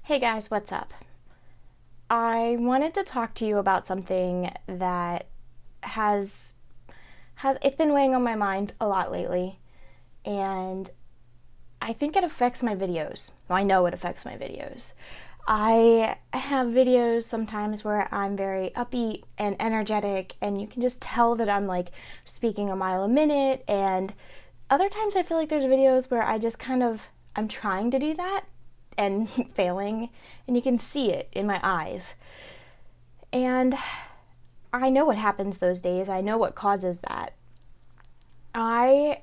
Hey guys, what's up? I wanted to talk to you about something that has it's been weighing on my mind a lot lately, and I think it affects my videos. Well, I know it affects my videos. I have videos sometimes where I'm very upbeat and energetic, and you can just tell that I'm like speaking a mile a minute, and other times I feel like there's videos where I'm trying to do that and failing, and you can see it in my eyes. And I know what happens those days. I know what causes that. I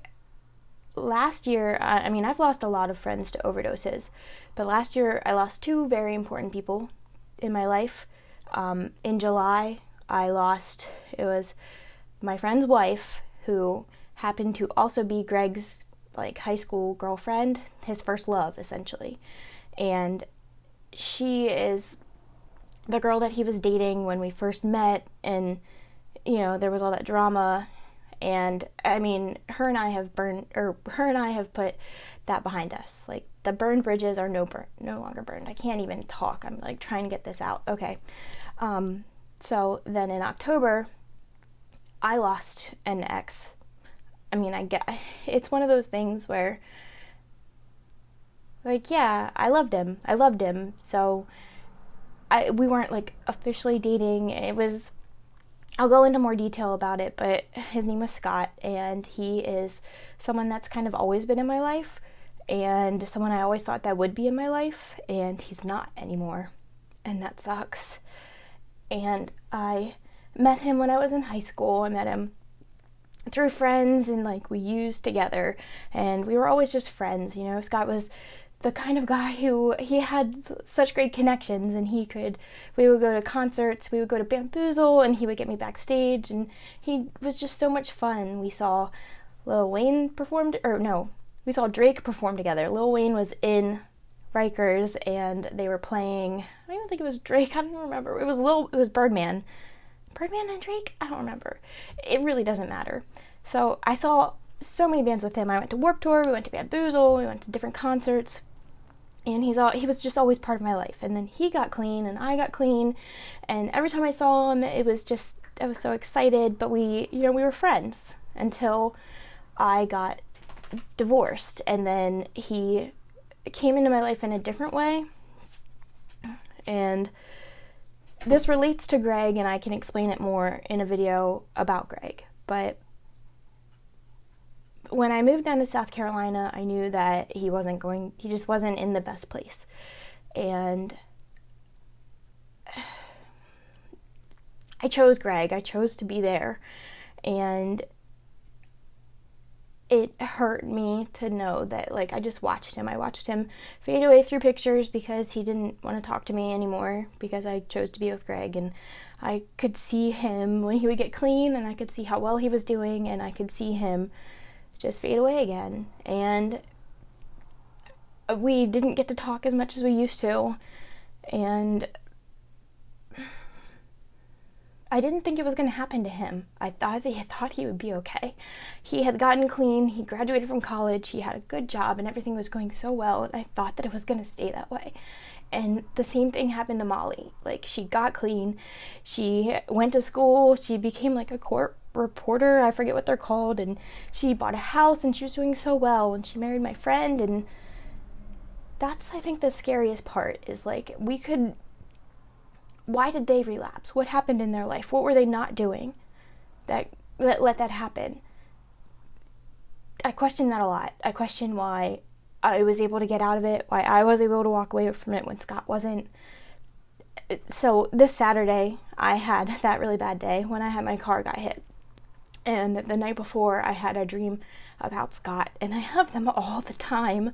last year, I've lost a lot of friends to overdoses, but last year I lost two very important people in my life. In July, it was my friend's wife, who happened to also be Greg's like high school girlfriend, his first love essentially. And she is the girl that he was dating when we first met, and there was all that drama. And her and I have put that behind us. Like, the burned bridges are no longer burned. I can't even talk. I'm like trying to get this out. Okay. So then in October, I lost an ex. It's one of those things where, like, yeah, I loved him. So we weren't like officially dating. I'll go into more detail about it, but his name was Scott, and he is someone that's kind of always been in my life, and someone I always thought that would be in my life, and he's not anymore, and that sucks. And I met him when I was in high school. I met him through friends, and like we used together, and we were always just friends. Scott was the kind of guy who he had such great connections, and we would go to concerts, we would go to Bamboozle, and he would get me backstage, and he was just so much fun. We saw we saw Drake perform together. Lil Wayne was in Rikers, and they were playing, I don't even think it was Drake, I don't remember. It was Birdman and Drake, I don't remember. It really doesn't matter. So I saw so many bands with him. I went to Warped Tour, we went to Bamboozle, we went to different concerts, and he was just always part of my life. And then he got clean, and I got clean, and every time I saw him, I was so excited. But we were friends until I got divorced, and then he came into my life in a different way. And this relates to Greg, and I can explain it more in a video about Greg. But when I moved down to South Carolina, I knew that he just wasn't in the best place. And I chose Greg. I chose to be there. And it hurt me to know that, like, I just watched him. I watched him fade away through pictures because he didn't want to talk to me anymore because I chose to be with Greg. And I could see him when he would get clean, and I could see how well he was doing, and I could see him just fade away again. And we didn't get to talk as much as we used to, and I didn't think it was going to happen to him. I thought he would be okay. He had gotten clean, he graduated from college, he had a good job, and everything was going so well, and I thought that it was going to stay that way. And the same thing happened to Molly. Like, she got clean, she went to school, she became like a court reporter, I forget what they're called, and she bought a house, and she was doing so well, and she married my friend. And that's, I think, the scariest part is, like, why did they relapse? What happened in their life? What were they not doing that let that happen? I question that a lot. I question why I was able to get out of it, why I was able to walk away from it when Scott wasn't. So this Saturday, I had that really bad day when my car got hit. And the night before, I had a dream about Scott, and I have them all the time.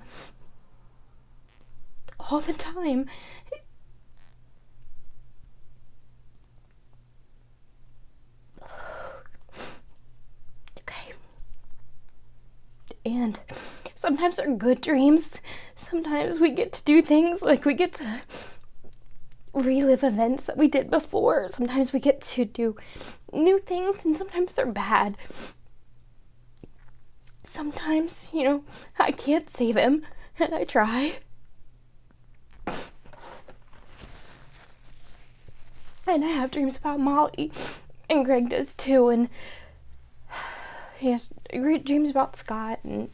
All the time. Okay. And sometimes they're good dreams. Sometimes we get to do things, like we get to relive events that we did before. Sometimes we get to do new things, and sometimes they're bad. Sometimes, I can't save him, and I try. And I have dreams about Molly, and Greg does too, and he has great dreams about Scott, and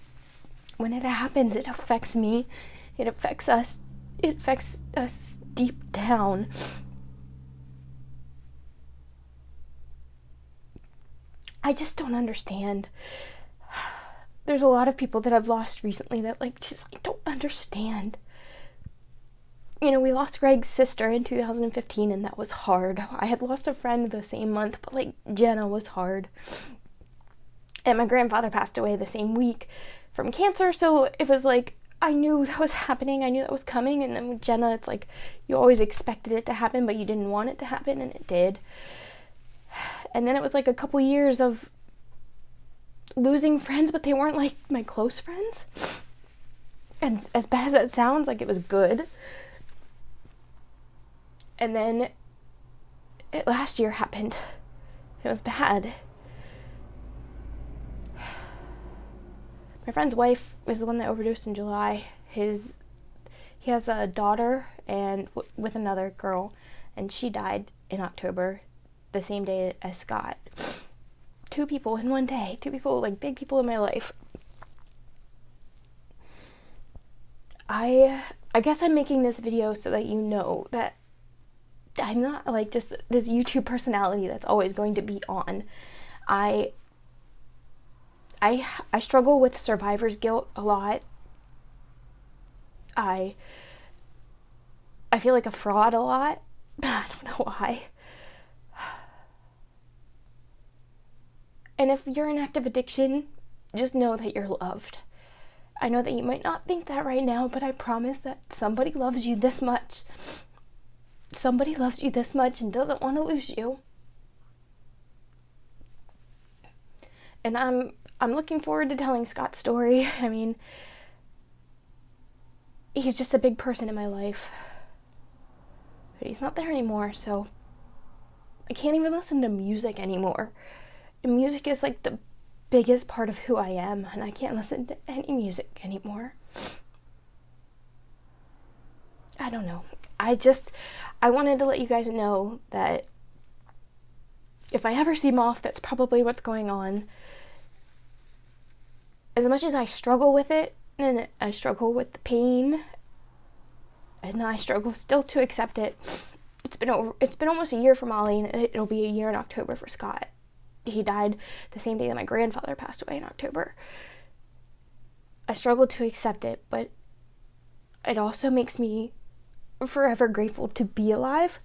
when it happens, it affects me. It affects us. It affects us deep down. I just don't understand. There's a lot of people that I've lost recently that don't understand. You know, we lost Greg's sister in 2015, and that was hard. I had lost a friend the same month, but Jenna was hard. And my grandfather passed away the same week from cancer, so it was I knew that was happening, I knew that was coming, and then with Jenna, it's you always expected it to happen, but you didn't want it to happen, and it did. And then it was a couple years of losing friends, but they weren't my close friends. And as bad as that sounds, it was good. And then last year happened. It was bad. My friend's wife was the one that overdosed in July. He has a daughter and with another girl, and she died in October, the same day as Scott. 2 people in one day. 2 people, big people in my life. I guess I'm making this video so that you know that I'm not just this YouTube personality that's always going to be on. I struggle with survivor's guilt a lot. I feel like a fraud a lot. I don't know why. And if you're in active addiction, just know that you're loved. I know that you might not think that right now, but I promise that somebody loves you this much. Somebody loves you this much and doesn't want to lose you. And I'm looking forward to telling Scott's story. I mean, he's just a big person in my life. But he's not there anymore, so I can't even listen to music anymore. And music is the biggest part of who I am, and I can't listen to any music anymore. I don't know. I wanted to let you guys know that if I ever seem off, that's probably what's going on. As much as I struggle with it, and I struggle with the pain, and I struggle still to accept it, it's been almost a year for Molly, and it'll be a year in October for Scott. He died the same day that my grandfather passed away in October. I struggle to accept it, but it also makes me forever grateful to be alive.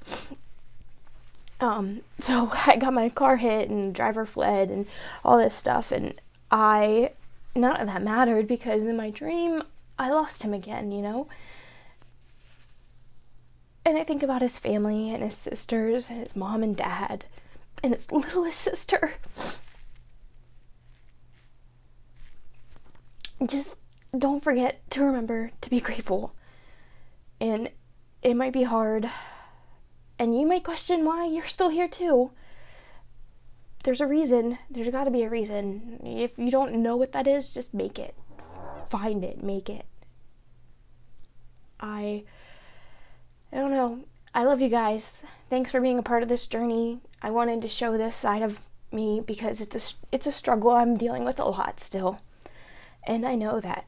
So I got my car hit and the driver fled and all this stuff, and none of that mattered because in my dream I lost him again, you know? And I think about his family and his sisters and his mom and dad and his littlest sister. Just don't forget to remember to be grateful. And it might be hard, and you might question why you're still here too. There's a reason. There's got to be a reason. If you don't know what that is, just make it. Find it. Make it. I don't know. I love you guys. Thanks for being a part of this journey. I wanted to show this side of me because it's a struggle I'm dealing with a lot still. And I know that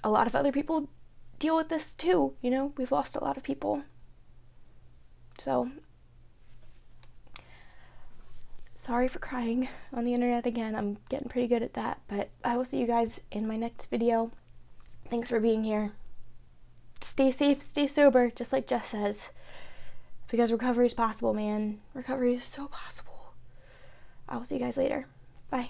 a lot of other people deal with this too, you know? We've lost a lot of people. So, sorry for crying on the internet again. I'm getting pretty good at that, but I will see you guys in my next video. Thanks for being here. Stay safe, stay sober, just like Jess says. Because recovery is possible, man. Recovery is so possible. I will see you guys later. Bye.